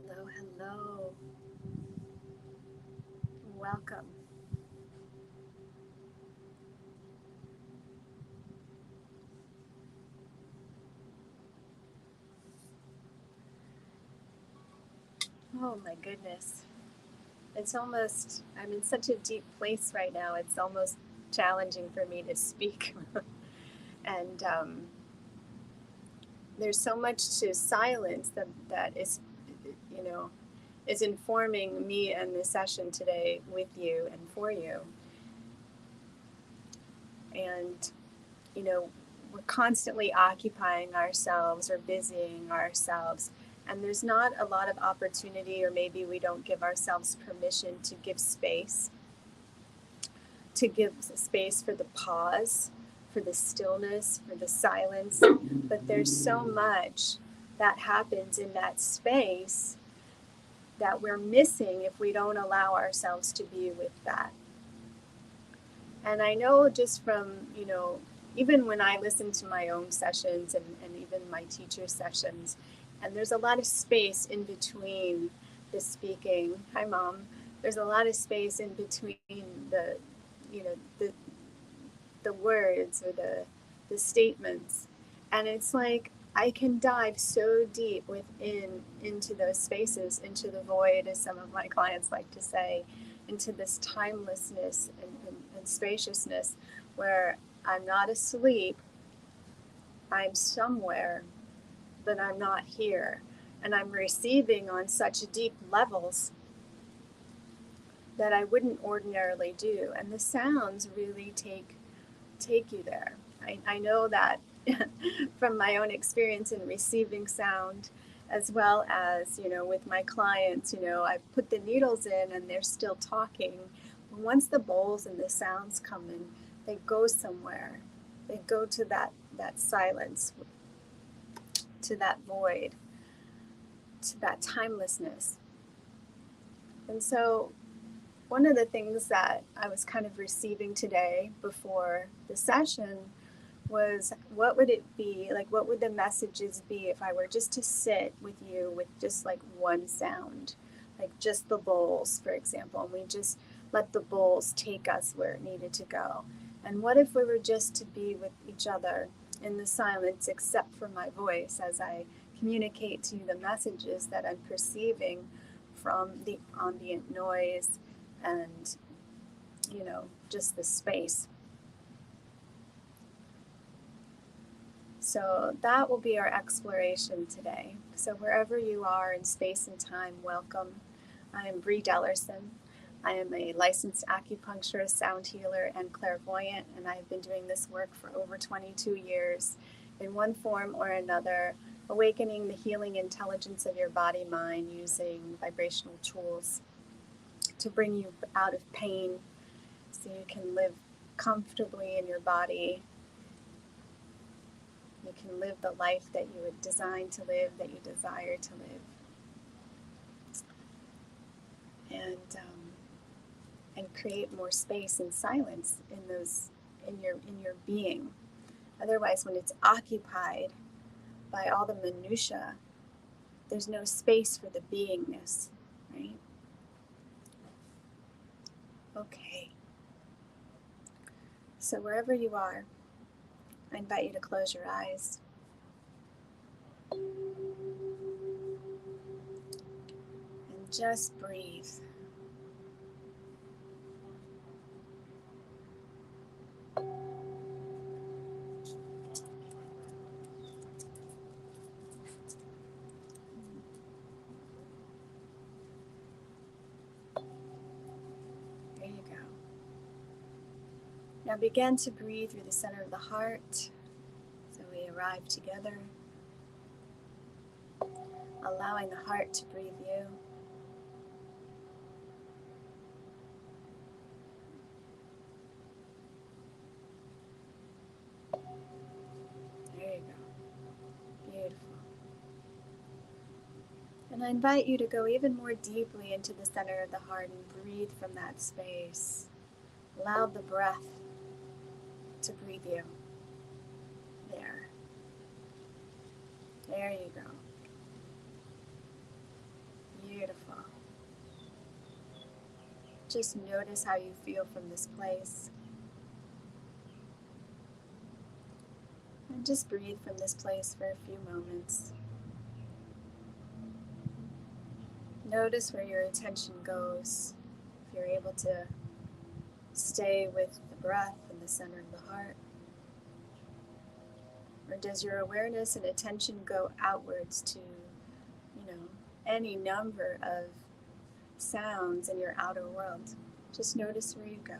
Hello, hello. Welcome. Oh my goodness. It's almost, I'm in such a deep place right now. It's almost challenging for me to speak. and there's so much to silence that is, you know, is informing me and the session today with you and for you. And, you know, we're constantly occupying ourselves or busying ourselves. And there's not a lot of opportunity, or maybe we don't give ourselves permission to give space for the pause, for the stillness, for the silence. But there's so much that happens in that space that we're missing if we don't allow ourselves to be with that. And I know just from, even when I listen to my own sessions and even my teacher sessions, and there's a lot of space in between the speaking. Hi, Mom. There's a lot of space in between the words or the statements. And it's like I can dive so deep into those spaces, into the void, as some of my clients like to say, into this timelessness and spaciousness where I'm not asleep, I'm somewhere, but I'm not here. And I'm receiving on such deep levels that I wouldn't ordinarily do. And the sounds really take you there. I know that from my own experience in receiving sound, as well as, with my clients, I put the needles in and they're still talking. Once the bowls and the sounds come in, they go somewhere. They go to that silence, to that void, to that timelessness. And so one of the things that I was kind of receiving today before the session was, what would it be like? What would the messages be if I were just to sit with you with just like one sound, like just the bowls, for example, and we just let the bowls take us where it needed to go. And what if we were just to be with each other in the silence, except for my voice, as I communicate to you the messages that I'm perceiving from the ambient noise and, just the space. So that will be our exploration today. So wherever you are in space and time, welcome. I am Bree Dellerson. I am a licensed acupuncturist, sound healer, and clairvoyant, and I've been doing this work for over 22 years in one form or another, awakening the healing intelligence of your body-mind using vibrational tools to bring you out of pain so you can live comfortably in your body. You can live the life that you were designed to live, that you desire to live. And create more space and silence in your being. Otherwise, when it's occupied by all the minutia, there's no space for the beingness, right? Okay. So wherever you are, I invite you to close your eyes. And just breathe. There you go. Now begin to breathe through the center of the heart. So we arrive together, allowing the heart to breathe you. There you go. Beautiful. And I invite you to go even more deeply into the center of the heart and breathe from that space. Allow the breath to breathe you. There. There you go. Beautiful. Just notice how you feel from this place. And just breathe from this place for a few moments. Notice where your attention goes. If you're able to stay with the breath in the center of the heart. Or does your awareness and attention go outwards to, any number of sounds in your outer world? Just notice where you go.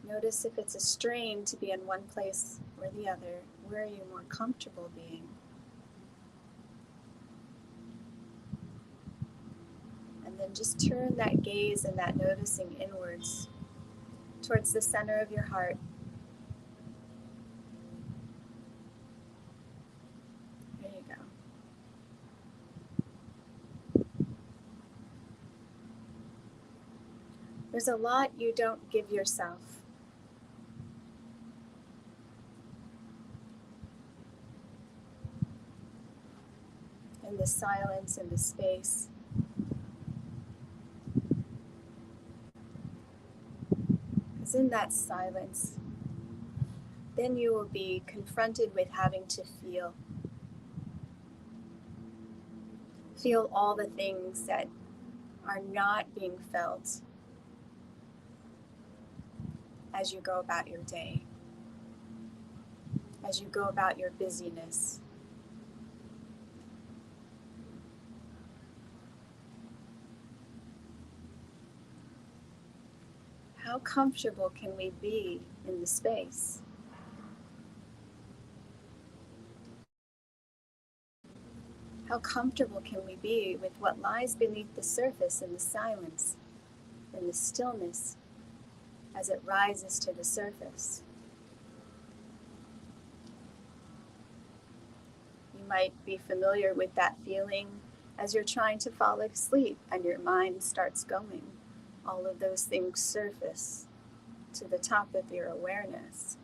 Notice if it's a strain to be in one place or the other. Where are you more comfortable being? And then just turn that gaze and that noticing inwards towards the center of your heart. There you go. There's a lot you don't give yourself. In the silence and the space. Because in that silence, then you will be confronted with having to feel. Feel all the things that are not being felt as you go about your day, as you go about your busyness. How comfortable can we be in the space? How comfortable can we be with what lies beneath the surface in the silence, in the stillness, as it rises to the surface? You might be familiar with that feeling as you're trying to fall asleep and your mind starts going. All of those things surface to the top of your awareness.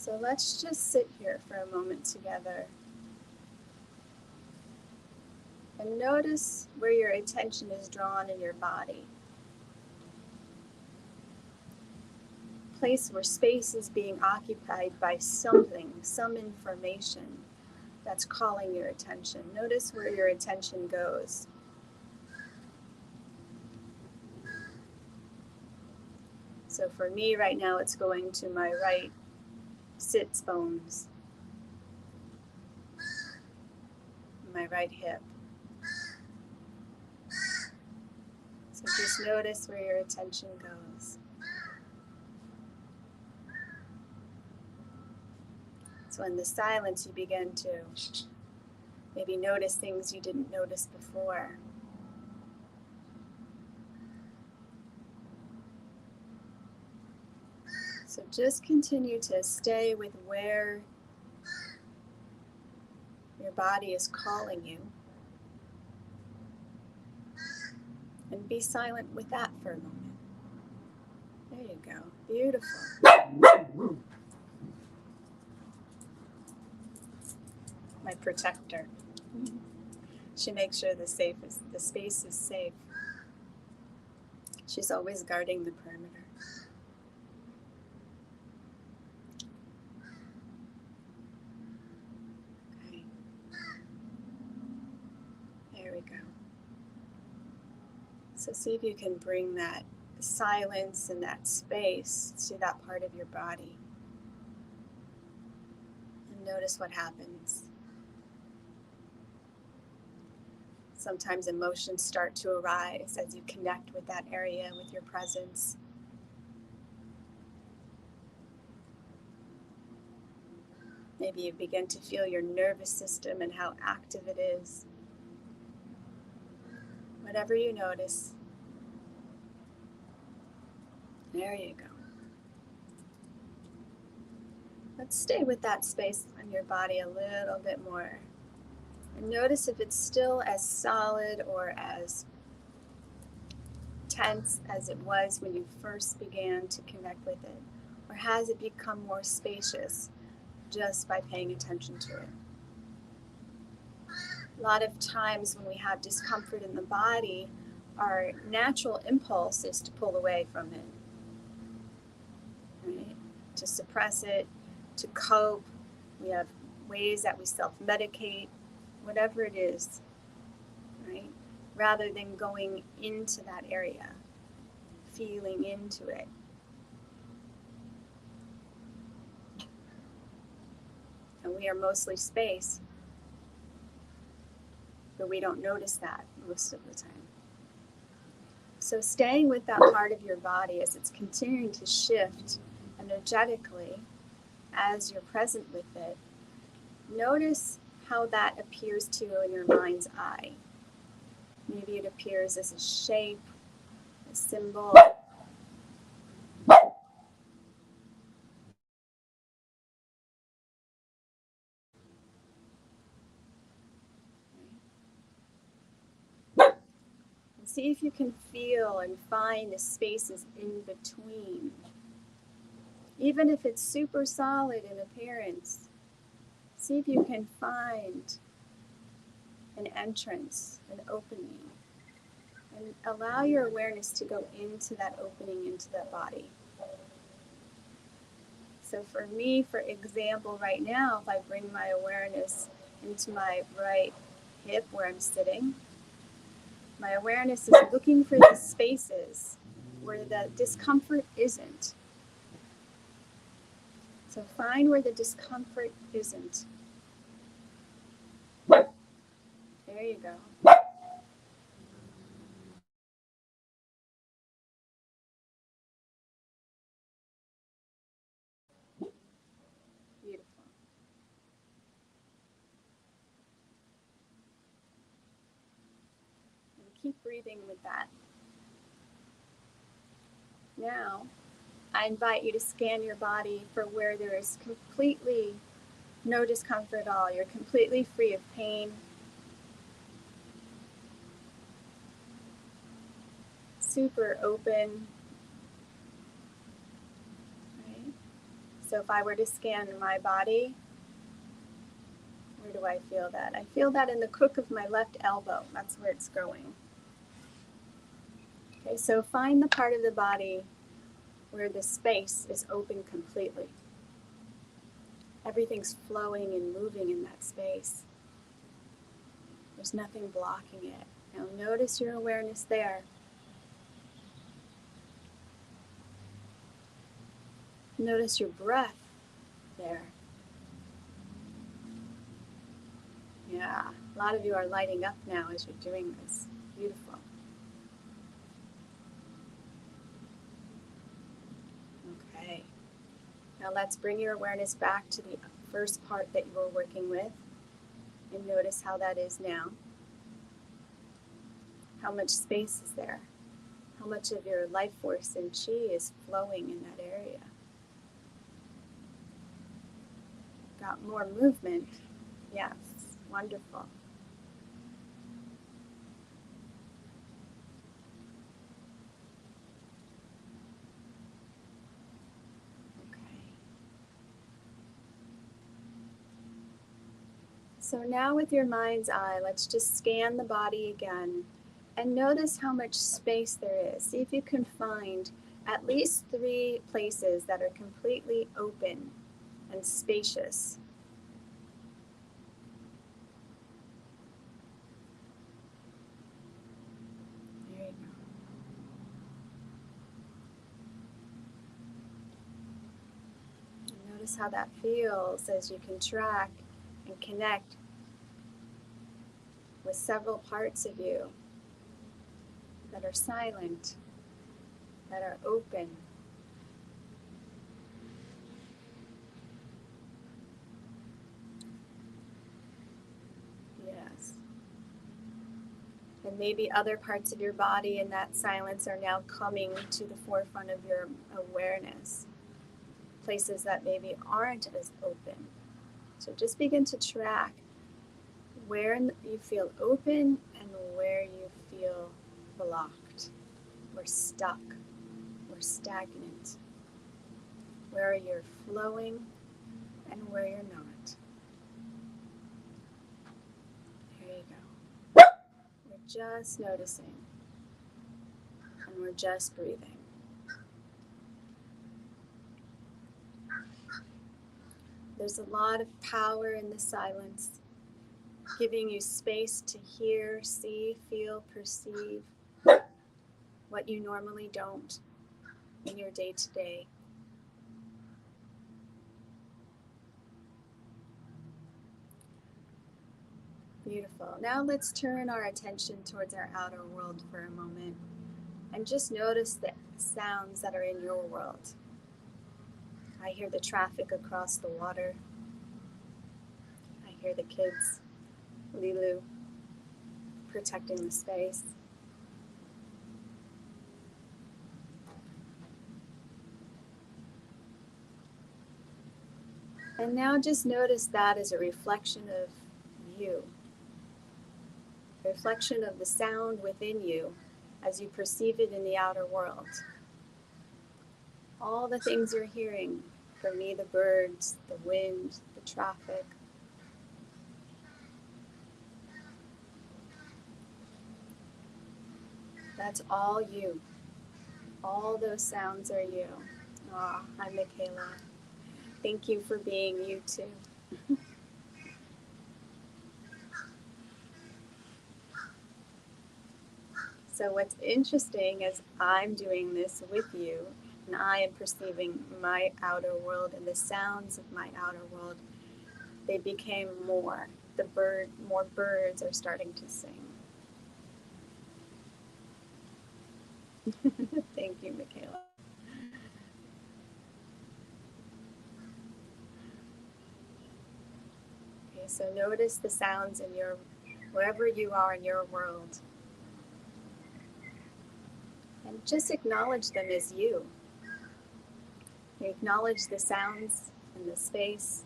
So let's just sit here for a moment together and notice where your attention is drawn in your body. Place where space is being occupied by something, some information that's calling your attention. Notice where your attention goes. So for me right now, it's going to my right sits bones, my right hip. So just notice where your attention goes. So in the silence, you begin to maybe notice things you didn't notice before. So just continue to stay with where your body is calling you. And be silent with that for a moment. There you go. Beautiful. My protector. She makes sure the space is safe. She's always guarding the perimeter. Okay. There we go. So see if you can bring that silence and that space to that part of your body. And notice what happens. Sometimes emotions start to arise as you connect with that area, with your presence. Maybe you begin to feel your nervous system and how active it is. Whatever you notice. There you go. Let's stay with that space on your body a little bit more. And notice if it's still as solid or as tense as it was when you first began to connect with it. Or has it become more spacious just by paying attention to it? A lot of times when we have discomfort in the body, our natural impulse is to pull away from it, right? To suppress it, to cope. We have ways that we self-medicate, whatever it is, right? Rather than going into that area, feeling into it. And we are mostly space, but we don't notice that most of the time. So staying with that part of your body as it's continuing to shift energetically as you're present with it, notice how that appears to you in your mind's eye. Maybe it appears as a shape, a symbol. And see if you can feel and find the spaces in between. Even if it's super solid in appearance, see if you can find an entrance, an opening, and allow your awareness to go into that opening, into that body. So for me, for example, right now, if I bring my awareness into my right hip where I'm sitting, my awareness is looking for the spaces where the discomfort isn't. So find where the discomfort isn't. There you go. Beautiful. And keep breathing with that. Now, I invite you to scan your body for where there is completely no discomfort at all. You're completely free of pain. Super open. Right? So if I were to scan my body, where do I feel that? I feel that in the crook of my left elbow. That's where it's growing. Okay, so find the part of the body where the space is open completely. Everything's flowing and moving in that space. There's nothing blocking it. Now notice your awareness there. Notice your breath there. Yeah, a lot of you are lighting up now as you're doing this. Beautiful. Okay. Now let's bring your awareness back to the first part that you were working with and notice how that is now. How much space is there? How much of your life force and chi is flowing in that area? Got more movement? Yes, wonderful. Okay. So now with your mind's eye, let's just scan the body again and notice how much space there is. See if you can find at least 3 places that are completely open and spacious. There you go. And notice how that feels as you contract and connect with several parts of you that are silent, that are open. Yes. And maybe other parts of your body in that silence are now coming to the forefront of your awareness. Places that maybe aren't as open. So just begin to track where you feel open and where you feel blocked or stuck or stagnant. Where you're flowing and where you're not. There you go. We're just noticing and we're just breathing. There's a lot of power in the silence, giving you space to hear, see, feel, perceive what you normally don't in your day-to-day. Beautiful. Now let's turn our attention towards our outer world for a moment and just notice the sounds that are in your world. I hear the traffic across the water. I hear the kids, Lilu, protecting the space. And now just notice that as a reflection of you, a reflection of the sound within you as you perceive it in the outer world. All the things you're hearing, for me, the birds, the wind, the traffic. That's all you. All those sounds are you. Ah, hi, Michaela. Thank you for being you too. So what's interesting is I'm doing this with you, and I am perceiving my outer world and the sounds of my outer world. They became more. More birds are starting to sing. Thank you, Michaela. Okay, so notice the sounds in your, wherever you are in your world. And just acknowledge them as you. You acknowledge the sounds and the space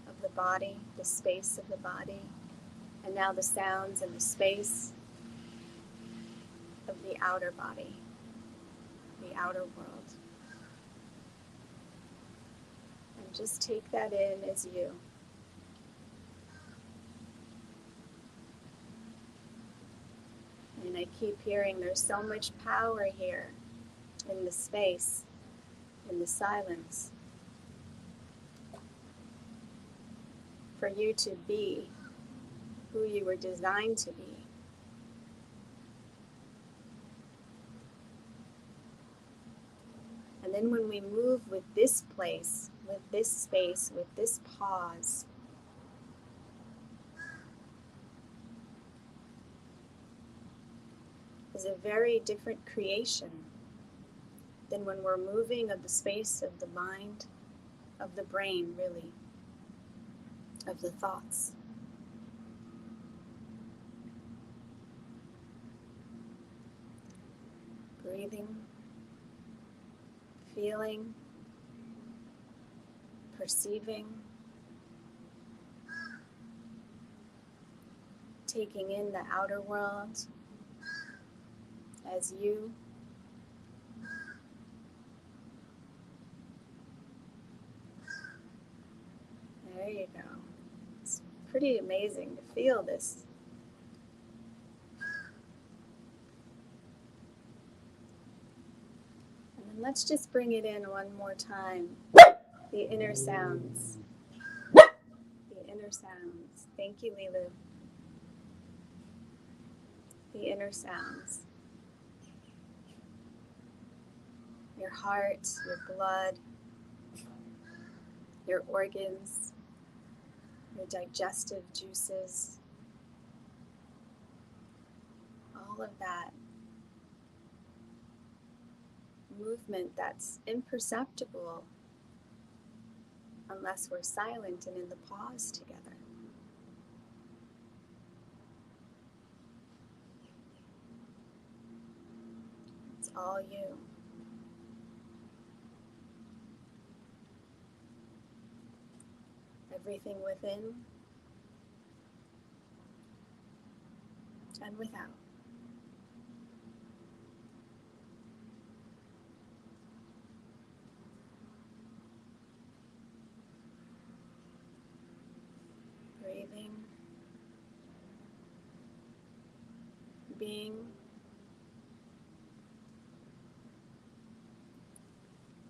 of the body, the space of the body, and now the sounds and the space of the outer body, the outer world. And just take that in as you. And I keep hearing there's so much power here in the space, in the silence, for you to be who you were designed to be. And then when we move with this place, with this space, with this pause, is a very different creation than when we're moving of the space of the mind, of the brain, really, of the thoughts. Breathing, feeling, perceiving, taking in the outer world as you. There you go. It's pretty amazing to feel this. And then let's just bring it in one more time. The inner sounds. The inner sounds. Thank you, Lilu. The inner sounds. Your heart, your blood, your organs, your digestive juices, all of that movement that's imperceptible unless we're silent and in the pause together. It's all you. Everything within and without. Breathing, being,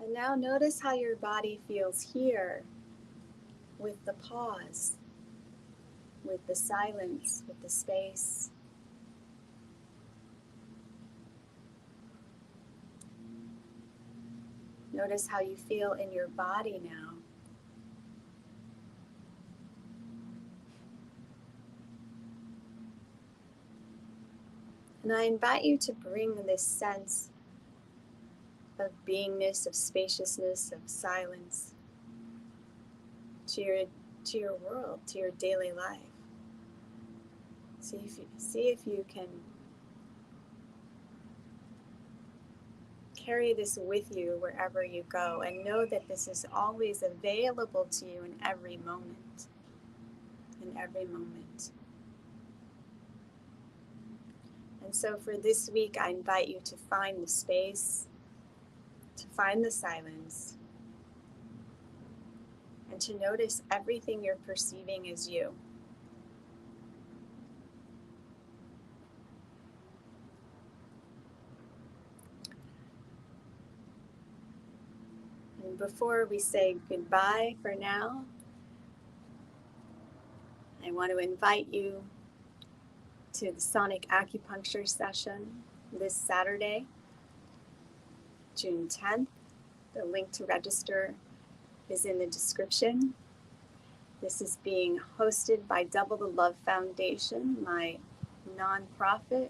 and now notice how your body feels here with the pause, with the silence, with the space. Notice how you feel in your body now. And I invite you to bring this sense of beingness, of spaciousness, of silence to your world, to your daily life. See if you can carry this with you wherever you go, and know that this is always available to you in every moment. In every moment. And so for this week, I invite you to find the space, to find the silence, and to notice everything you're perceiving as you. And before we say goodbye for now, I want to invite you to the sonic acupuncture session this Saturday, June 10th. The link to register is in the description. This is being hosted by Double the Love Foundation, my nonprofit,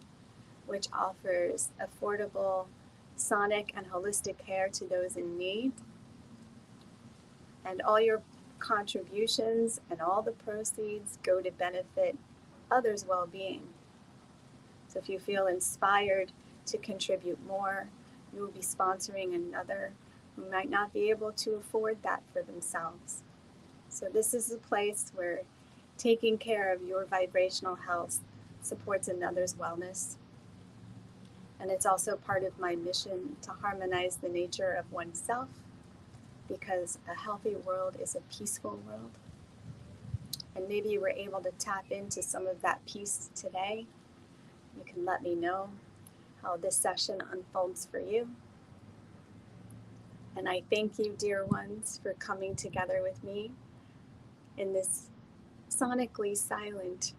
which offers affordable sonic and holistic care to those in need. And all your contributions and all the proceeds go to benefit others' well-being. So if you feel inspired to contribute more, you will be sponsoring another who might not be able to afford that for themselves. So this is a place where taking care of your vibrational health supports another's wellness. And it's also part of my mission to harmonize the nature of oneself because a healthy world is a peaceful world. And maybe you were able to tap into some of that peace today. You can let me know how this session unfolds for you. And I thank you, dear ones, for coming together with me in this sonically silent,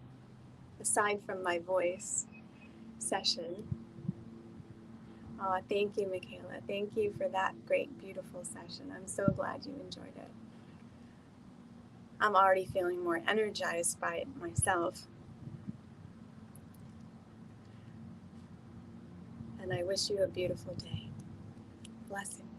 aside from my voice, session. Thank you, Michaela. Thank you for that great, beautiful session. I'm so glad you enjoyed it. I'm already feeling more energized by it myself. And I wish you a beautiful day. Blessings.